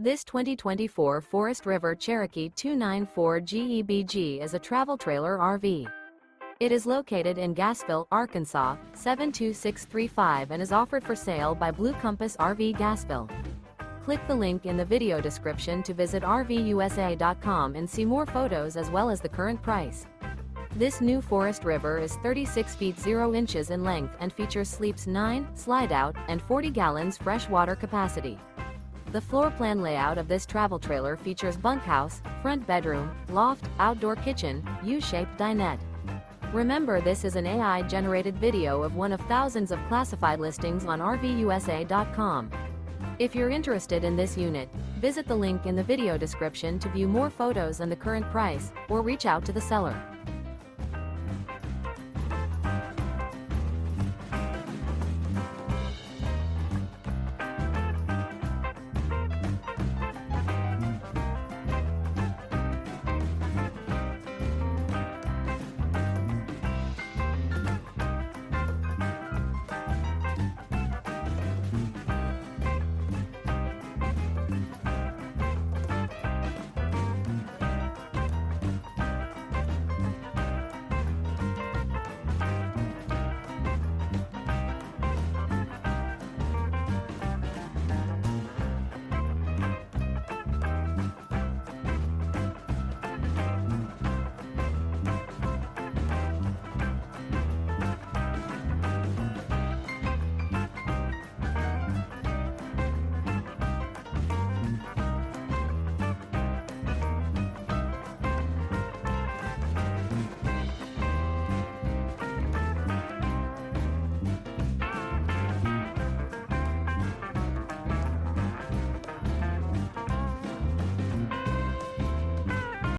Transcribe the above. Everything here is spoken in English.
This 2024 Forest River Cherokee 294 GEBG is a travel trailer RV. It is located in Gassville, Arkansas, 72635 and is offered for sale by Blue Compass RV Gassville. Click the link in the video description to visit RVUSA.com and see more photos as well as the current price. This new Forest River is 36 feet 0 inches in length and features sleeps 9, slide-out, and 40 gallons fresh water capacity. The floor plan layout of this travel trailer features bunkhouse, front bedroom, loft, outdoor kitchen, U-shaped dinette. Remember, this is an AI-generated video of one of thousands of classified listings on RVUSA.com. If you're interested in this unit, visit the link in the video description to view more photos and the current price, or reach out to the seller.